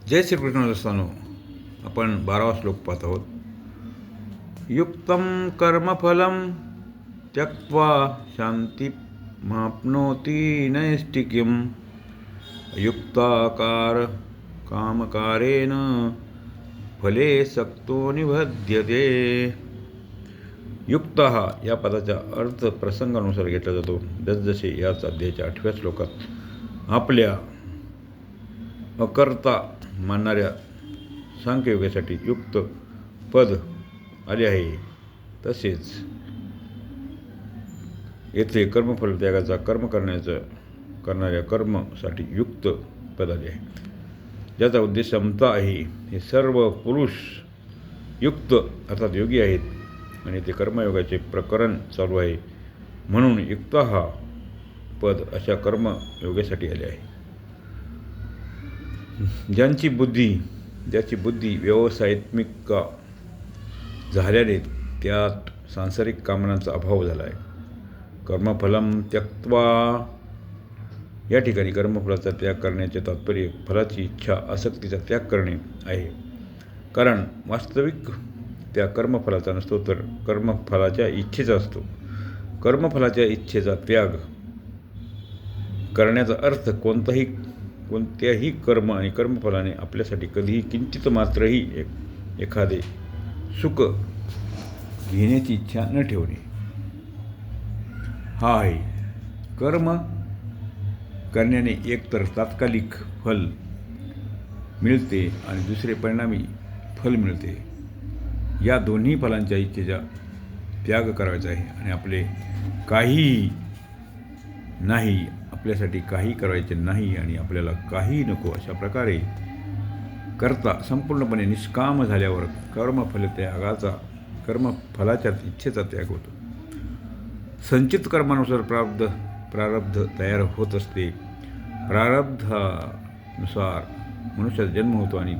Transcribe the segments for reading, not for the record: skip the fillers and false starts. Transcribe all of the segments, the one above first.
जय श्रीकृष्ण दोस्तांनो, आपण 12वा श्लोक पाहत आहोत. युक्तं कर्मफलं त्यक्त्वा शान्तिमाप्नोति नैष्ठिक्यम् युक्ताकार कामकारेण फले सक्तो निबध्यते. युक्त हा या पदाचा अर्थ प्रसंगानुसार घेतला जातो. जसजसे याच अध्यायाच्या 8व्या श्लोकात आपल्या अकर्ता मानणाऱ्या सांख्ययोगासाठी युक्त पद आले आहे, तसेच येथे कर्मफल त्यागाचा कर्म करणाऱ्या कर्मासाठी युक्त पद आले आहे, ज्याचा उद्देश समता आहे. हे सर्व पुरुष युक्त अर्थात योगी आहेत आणि ते कर्मयोगाचे प्रकरण चालू आहे, म्हणून युक्त हा पद अशा कर्मयोगासाठी आले आहे. ज्याची बुद्धी व्यवसायत्मिक झाल्याने त्यात सांसारिक कामनांचा अभाव झाला आहे. कर्मफलम त्यक्त्वा या ठिकाणी कर्मफलाचा त्याग करण्याचे तात्पर्य फलाची इच्छा आसक्तीचा त्याग करणे आहे. कारण वास्तविक त्या कर्मफलाचा नसतो, तर कर्मफलाच्या इच्छेचा असतो. कर्मफलाच्या इच्छेचा त्याग करण्याचा अर्थ कोणत्याही कर्म आणि कर्मफलाने आपल्यासाठी कधीही किंचित मात्रही एखादे सुख घेण्याची इच्छा न ठेवणे हा आहे. कर्म करण्याने एकतर तात्कालिक फल मिळते आणि दुसरे परिणामी फल मिळते. या दोन्ही फलांच्या इच्छेचा त्याग करायचा आहे आणि आपल्यासाठी काही करायचे नाही आणि आपल्याला काही नको, अशा प्रकारे करता संपूर्णपणे निष्काम झाल्यावर कर्मफलाच्या इच्छेचा त्याग होतो. संचित कर्मानुसार प्रारब्ध तयार होत असते. प्रारब्धानुसार मनुष्याचा जन्म होतो आणि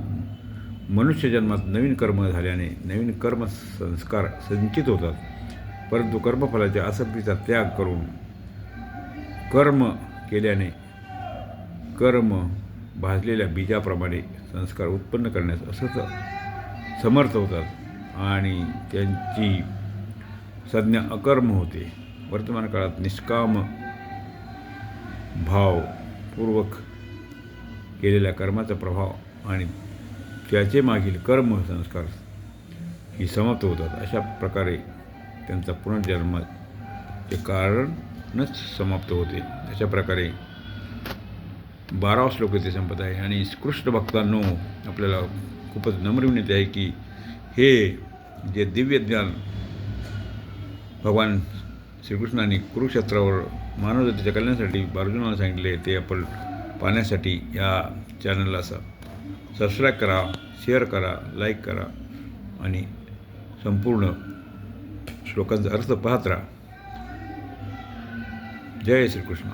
मनुष्य जन्मात नवीन कर्म झाल्याने नवीन कर्म संस्कार संचित होतात. परंतु कर्मफलाच्या आसक्तीचा त्याग करून कर्म केल्याने कर्म भाजलेल्या बीजाप्रमाणे संस्कार उत्पन्न करण्यास असंच समर्थ होतात आणि त्यांची संज्ञा अकर्म होते. वर्तमान काळात निष्काम भावपूर्वक केलेल्या कर्माचा प्रभाव आणि त्याचे मागील कर्म संस्कार ही समाप्त होतात. अशा प्रकारे त्यांचा पुनर्जन्माचे कारणच समाप्त होते. अशा प्रकारे 12वा श्लोक इथे संपत आहे. आणि कृष्ण भक्तांनो, आपल्याला खूपच नम्र विनंती आहे की हे जे दिव्य ज्ञान भगवान श्रीकृष्णाने कुरुक्षेत्रावर मानवजातीच्या कल्याणासाठी अर्जुनाला सांगितले, ते आपण पाहण्यासाठी या चॅनलला सबस्क्राईब करा, शेअर करा, लाईक करा आणि संपूर्ण श्लोकांचा अर्थ पाहत राहा. जय श्रीकृष्ण.